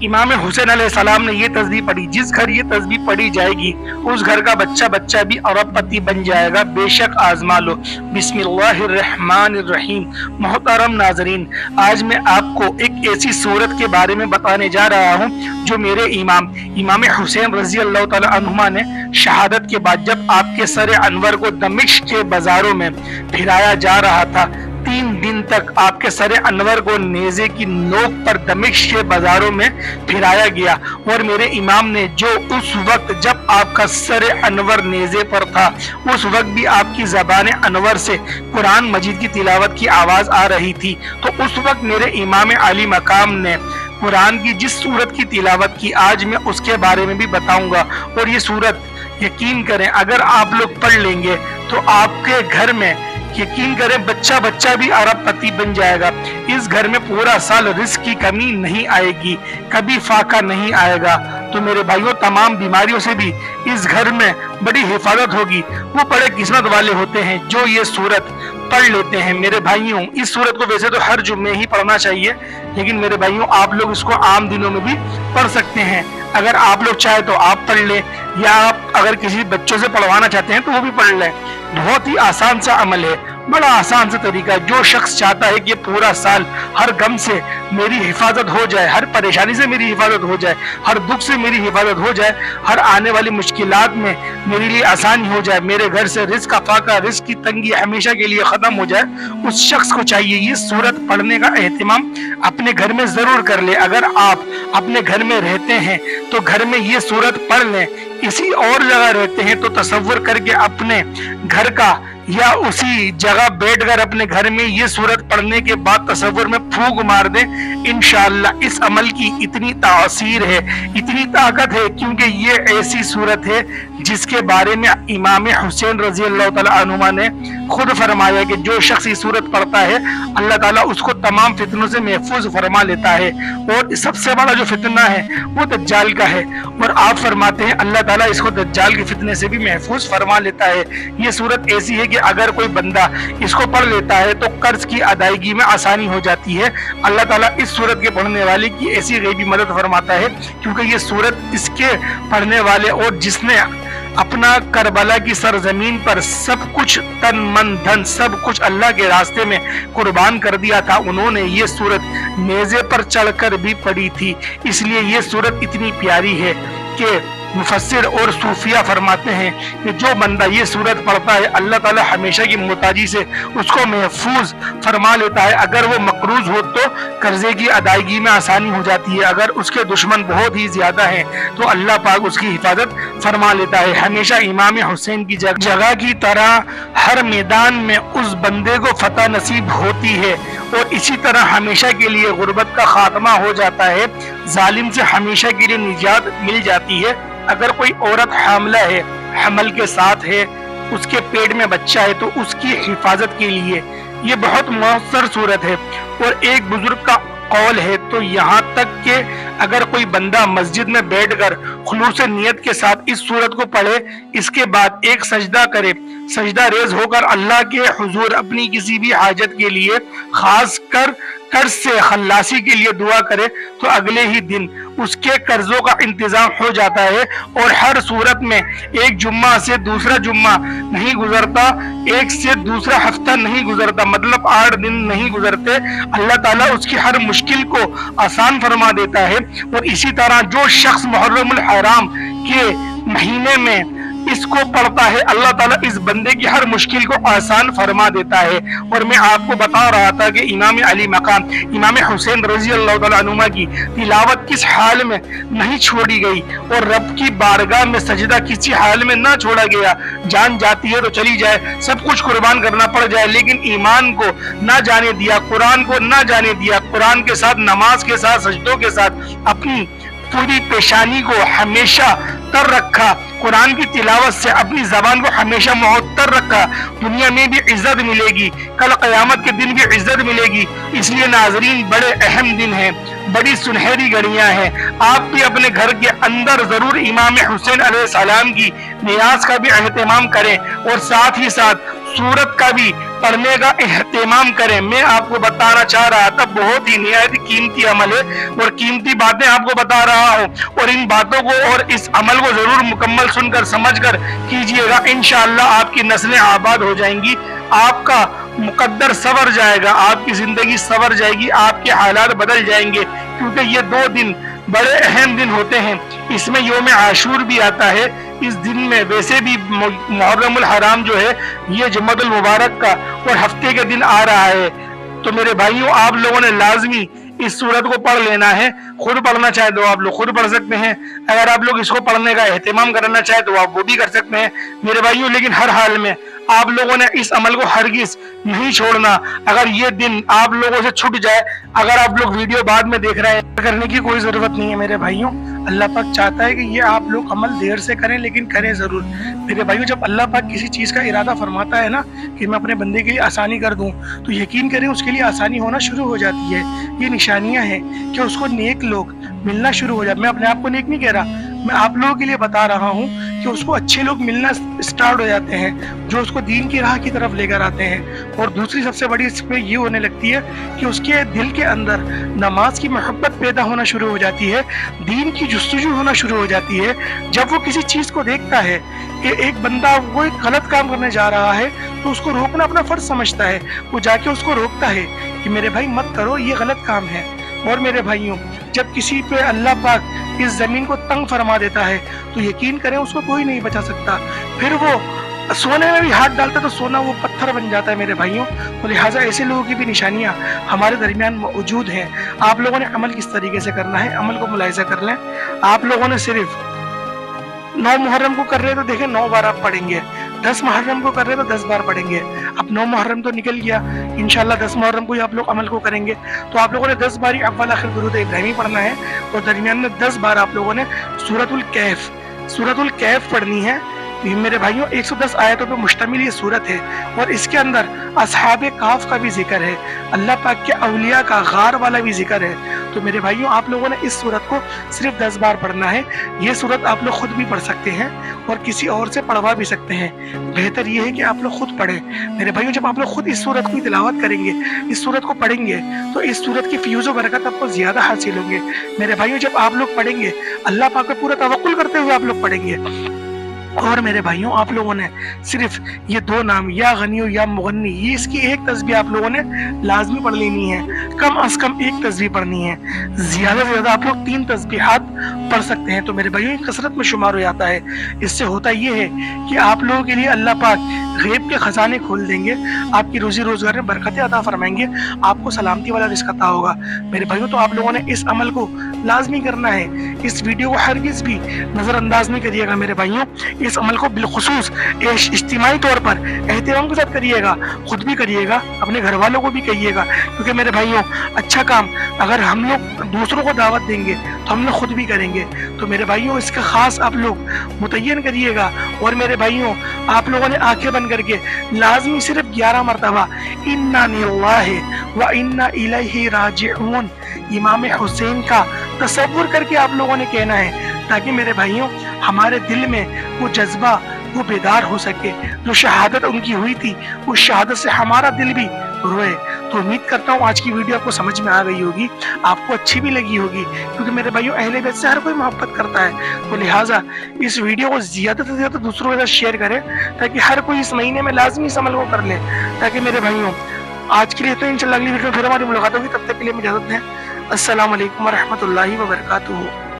امام حسین علیہ السلام نے یہ تسبیح پڑھی، جس گھر یہ تسبیح پڑھی جائے گی اس گھر کا بچہ بھی ارب پتی بن جائے گا، بے شک آزما لو۔ بسم اللہ الرحمن الرحیم۔ محترم ناظرین، آج میں آپ کو ایک ایسی صورت کے بارے میں بتانے جا رہا ہوں جو میرے امام حسین رضی اللہ تعالی عنہما نے شہادت کے بعد جب آپ کے سر انور کو دمشق کے بازاروں میں پھرایا جا رہا تھا، 3 دن تک آپ کے سر انور کو نیزے کی نوک پر دمشق کے بازاروں میں پھرایا گیا، اور میرے امام نے جو اس وقت جب آپ کا سر انور نیزے پر تھا اس وقت بھی آپ کی زبان انور سے قرآن مجید کی تلاوت کی آواز آ رہی تھی، تو اس وقت میرے امام علی مقام نے قرآن کی جس سورت کی تلاوت کی آج میں اس کے بارے میں بھی بتاؤں گا۔ اور یہ سورت یقین کریں اگر آپ لوگ پڑھ لیں گے تو آپ کے گھر میں یقین کریں بچہ بھی ارب پتی بن جائے گا۔ اس گھر میں پورا سال رزق کی کمی نہیں آئے گی، کبھی فاقہ نہیں آئے گا۔ تو میرے بھائیوں، تمام بیماریوں سے بھی اس گھر میں بڑی حفاظت ہوگی۔ وہ بڑے قسمت والے ہوتے ہیں جو یہ سورت پڑھ لیتے ہیں۔ میرے بھائیوں، اس سورت کو ویسے تو ہر جمعے ہی پڑھنا چاہیے، لیکن میرے بھائیوں آپ لوگ اس کو عام دنوں میں بھی پڑھ سکتے ہیں۔ اگر آپ لوگ چاہے تو آپ پڑھ لیں، یا آپ اگر کسی بچوں سے پڑھوانا چاہتے ہیں تو وہ بھی پڑھ لیں۔ بہت ہی آسان سا عمل ہے، بڑا آسان سا طریقہ ہے۔ جو شخص چاہتا ہے کہ پورا سال ہر غم سے میری حفاظت ہو جائے، ہر پریشانی سے میری حفاظت ہو جائے، ہر دکھ سے میری حفاظت ہو جائے، ہر آنے والی مشکلات میں میرے لیے آسانی ہو جائے، میرے گھر سے رزق کا فاقہ، رزق کی تنگی ہمیشہ کے لیے ختم ہو جائے، اس شخص کو چاہیے یہ سورت پڑھنے کا اہتمام اپنے گھر میں ضرور کر لے۔ اگر آپ اپنے گھر میں رہتے ہیں تو گھر میں یہ سورت پڑھ لیں۔ کسی اور جگہ رہتے ہیں تو تصور کر کے اپنے گھر کا یا اسی جگہ بیٹھ کر اپنے گھر میں یہ سورت پڑھنے کے بعد تصور میں پھونک مار دیں۔ انشاءاللہ اس عمل کی اتنی تاثیر ہے، اتنی طاقت ہے، کیونکہ یہ ایسی سورت ہے جس کے بارے میں امام حسین رضی اللہ تعالی عنہما نے خود فرمایا کہ جو شخص یہ سورت پڑھتا ہے اللہ تعالیٰ اس کو تمام فتنوں سے محفوظ فرما لیتا ہے، اور سب سے بڑا جو فتنہ ہے وہ دجال کا ہے، اور آپ فرماتے ہیں اللہ تعالیٰ اس کو دجال کے فتنے سے بھی محفوظ فرما لیتا ہے۔ یہ سورت ایسی ہے کہ اگر کوئی بندہ اس کو پڑھ لیتا ہے تو قرض کی ادائیگی میں آسانی ہو جاتی ہے۔ اللہ تعالیٰ اس سورت کے پڑھنے والے کی ایسی غیبی مدد فرماتا ہے، کیونکہ یہ سورت اس کے پڑھنے والے اور جس نے اپنا کربلا کی سرزمین پر سب کچھ تن من دھن سب کچھ اللہ کے راستے میں قربان کر دیا تھا، انہوں نے یہ سورت نیزے پر چڑھ کر بھی پڑھی تھی۔ اس لیے یہ سورت اتنی پیاری ہے کہ مفسر اور صوفیہ فرماتے ہیں کہ جو بندہ یہ سورت پڑھتا ہے اللہ تعالیٰ ہمیشہ کی محتاجی سے اس کو محفوظ فرما لیتا ہے۔ اگر وہ مقروض ہو تو قرضے کی ادائیگی میں آسانی ہو جاتی ہے، اگر اس کے دشمن بہت ہی زیادہ ہیں تو اللہ پاک اس کی حفاظت فرما لیتا ہے۔ ہمیشہ امام حسین کی جگہ کی طرح ہر میدان میں اس بندے کو فتح نصیب ہوتی ہے، اور اسی طرح ہمیشہ کے لیے غربت کا خاتمہ ہو جاتا ہے، ظالم سے ہمیشہ کے لیے نجات مل جاتی ہے۔ اگر کوئی عورت حاملہ ہے، حمل کے ساتھ ہے، اس کے پیٹ میں بچہ ہے تو اس کی حفاظت کے لیے یہ بہت مؤثر صورت ہے۔ اور ایک بزرگ کا قول ہے تو یہاں تک کہ اگر کوئی بندہ مسجد میں بیٹھ کر خلوص نیت کے ساتھ اس صورت کو پڑھے، اس کے بعد ایک سجدہ کرے، سجدہ ریز ہو کر اللہ کے حضور اپنی کسی بھی حاجت کے لیے خاص کر قرض سے خلاصی کے لیے دعا کرے تو اگلے ہی دن اس کے قرضوں کا انتظام ہو جاتا ہے۔ اور ہر صورت میں ایک جمعہ سے دوسرا جمعہ نہیں گزرتا، ایک سے دوسرا ہفتہ نہیں گزرتا، مطلب 8 دن نہیں گزرتے، اللہ تعالیٰ اس کی ہر مشکل کو آسان فرما دیتا ہے۔ اور اسی طرح جو شخص محرم الحرام کے مہینے میں اس کو پڑھتا ہے اللہ تعالیٰ اس بندے کی ہر مشکل کو آسان فرما دیتا ہے۔ اور میں آپ کو بتا رہا تھا کہ امام علی مقام امام حسین رضی اللہ تعالیٰ عنہ کی تلاوت کس حال میں نہیں چھوڑی گئی، اور رب کی بارگاہ میں سجدہ کسی حال میں نہ چھوڑا گیا۔ جان جاتی ہے تو چلی جائے، سب کچھ قربان کرنا پڑ جائے، لیکن ایمان کو نہ جانے دیا، قرآن کو نہ جانے دیا، قرآن کے ساتھ، نماز کے ساتھ، سجدوں کے ساتھ اپنی پوری پیشانی کو ہمیشہ تر رکھا، قرآن کی تلاوت سے اپنی زبان کو ہمیشہ معطر رکھا۔ دنیا میں بھی عزت ملے گی، کل قیامت کے دن بھی عزت ملے گی۔ اس لیے ناظرین بڑے اہم دن ہیں، بڑی سنہری گھڑیاں ہیں، آپ بھی اپنے گھر کے اندر ضرور امام حسین علیہ السلام کی نیاز کا بھی اہتمام کریں، اور ساتھ ہی ساتھ सूरत का भी पढ़ने का एहतमाम करें। मैं आपको बताना चाह रहा था, बहुत ही निहायत कीमती अमल है और कीमती बातें आपको बता रहा हूँ, और इन बातों को और इस अमल को जरूर मुकम्मल सुनकर समझकर कीजिएगा। इंशाअल्लाह आपकी नस्लें आबाद हो जाएंगी, आपका मुकद्दर सवर जाएगा, आपकी जिंदगी सवर जाएगी, आपके हालात बदल जाएंगे। क्योंकि ये 2 दिन बड़े अहम दिन होते हैं। इसमें यौम आशूर भी आता है। इस दिन में वैसे भी मुहर्रमुल हराम जो है ये जुम्मतुल मुबारक का और हफ्ते के दिन आ रहा है। तो मेरे भाइयों, आप लोगों ने लाजमी इस सूरत को पढ़ लेना है। खुद पढ़ना चाहे तो आप लोग खुद पढ़ सकते हैं, अगर आप लोग इसको पढ़ने का एहतमाम करना चाहे तो आप वो भी कर सकते हैं मेरे भाइयों। लेकिन हर हाल में आप लोगों ने इस अमल को हरगिज नहीं छोड़ना। अगर ये दिन आप लोगों से छूट जाए, अगर आप लोग वीडियो बाद में देख रहे हैं, करने की कोई जरूरत नहीं है मेरे भाइयों। अल्लाह पाक चाहता है कि ये आप लोग अमल देर से करें, लेकिन करें जरूर मेरे भाइयों। जब अल्लाह पाक किसी चीज का इरादा फरमाता है ना कि मैं अपने बंदे के लिए आसानी कर दूं, तो यकीन करें उसके लिए आसानी होना शुरू हो जाती है। ये निशानियां हैं कि उसको नेक लोग मिलना शुरू हो जाते। मैं अपने आप को नेक नहीं कह रहा, मैं आप लोगों के लिए बता रहा हूँ कि उसको अच्छे लोग मिलना स्टार्ट हो जाते हैं, जो उसको दीन की राह की तरफ लेकर आते हैं। और दूसरी सबसे बड़ी इसमें ये होने लगती है कि उसके दिल के अंदर नमाज की मोहब्बत पैदा होना शुरू हो जाती है, दीन की जुस्तजू होना शुरू हो जाती है। जब वो किसी चीज़ को देखता है कि एक बंदा वो एक गलत काम करने जा रहा है, तो उसको रोकना अपना फर्ज समझता है। वो जाके उसको रोकता है कि मेरे भाई मत करो, ये गलत काम है। और मेरे भाइयों, जब किसी पे अल्लाह पाक इस जमीन को तंग फरमा देता है, तो यकीन करें उसको कोई नहीं बचा सकता। फिर वो सोने में भी हाथ डालता तो सोना वो पत्थर बन जाता है मेरे भाइयों। तो लिहाजा ऐसे लोगों की भी निशानियां हमारे दरमियान मौजूद हैं। आप लोगों ने अमल किस तरीके से करना है, अमल को मुलाहिजा कर लें। आप लोगों ने सिर्फ 9 मुहर्रम को कर रहे हैं तो देखें 9 बार आप पढ़ेंगे, 10 मुहर्रम को कर रहे हैं तो 10 बार पढ़ेंगे। अब 9 मुहर्रम तो निकल गया, इंशाल्लाह 10 मुहर्रम को ही आप लोग अमल को करेंगे। तो आप लोगों ने 10 बार ही अव्वल आखिर दुरूद इब्राहिमी पढ़ना है, और दरमियान में 10 बार आप लोगों ने सूरतुल कैफ पढ़नी है। मेरे भाइयों 110 आयतों पर मुश्तमिल ये सूरत है, और इसके अंदर असहाबे काफ का भी जिक्र है, अल्लाह पाक के औलिया का गार वाला भी जिक्र है। तो मेरे भाइयों, आप लोगों ने इस सूरत को सिर्फ 10 बार पढ़ना है। ये सूरत आप लोग खुद भी पढ़ सकते हैं और किसी और से पढ़वा भी सकते हैं। बेहतर ये है कि आप लोग खुद पढ़ें मेरे भाइयों। जब आप लोग खुद इस सूरत की तिलावत करेंगे, इस सूरत को पढ़ेंगे, तो इस सूरत की फ्यूज़ और बरकत आपको ज़्यादा हासिल होंगे मेरे भाइयों। जब आप लोग पढ़ेंगे, अल्लाह पाक पे पूरा तवक्कुल करते हुए आप लोग पढ़ेंगे। और मेरे भाइयों, आप लोगों ने सिर्फ ये 2 नाम, या गनी या मुगन्नी, ये इसकी एक तस्बीह आप लोगों ने लाजमी पढ़ लेनी है। कम अज कम एक तस्बीह पढ़नी है, ज्यादा से ज्यादा आप लोग 3 तस्बीहात पढ़ सकते हैं। तो मेरे भाइयों, ये कसरत में शुमार हो जाता है। इससे होता ये है कि आप लोगों के लिए अल्लाह पाक गैब के खजाने खोल देंगे, आपकी रोजी रोजगार में बरकतें अता फरमाएंगे, आपको सलामती वाला रिज़्क़ अता होगा मेरे भाइयों। तो आप लोगों ने इस अमल को लाजमी करना है। इस वीडियो को हरगिज़ भी नज़रअंदाज नहीं करिएगा मेरे भाइयों। इस अमल को बिलखुसूस इज्तिमाई तौर पर एहतिमाम के साथ करिएगा, खुद भी करिएगा, अपने घर वालों को भी कहिएगा। क्योंकि मेरे भाइयों, अच्छा काम अगर हम लोग दूसरों को दावत देंगे तो हम लोग खुद भी करेंगे। तो मेरे भाइयों, इसका खास आप लोग मुतय्यन करिएगा। और मेरे भाइयों, आप लोगों ने आंखें बंद करके लाजमी सिर्फ 11 मरतबा इन्ना लिल्लाहि व इन्ना इलैहि राजिऊन इमाम हुसैन का तसव्वुर करके आप लोगों ने कहना है, ताकि मेरे भाइयों हमारे दिल में वो जज्बा वो बेदार हो सके। जो शहादत उनकी हुई थी, उस शहादत से हमारा दिल भी रोए। तो उम्मीद करता हूँ आज की वीडियो आपको समझ में आ गई होगी, आपको अच्छी भी लगी होगी। क्योंकि मेरे भाइयों, अहले बैत से हर कोई मोहब्बत करता है। तो लिहाजा इस वीडियो को ज़्यादा से ज़्यादा दूसरों के साथ शेयर करें, ताकि हर कोई इस महीने में लाजमी इस अमल को कर ले। ताकि मेरे भाइयों, आज के लिए तो इंशाल्लाह अगली वीडियो में फिर हमारी मुलाकात होगी। तब तक के लिए इजाज़त दें। अस्सलाम वालेकुम व रहमतुल्लाहि व बरकातुहू।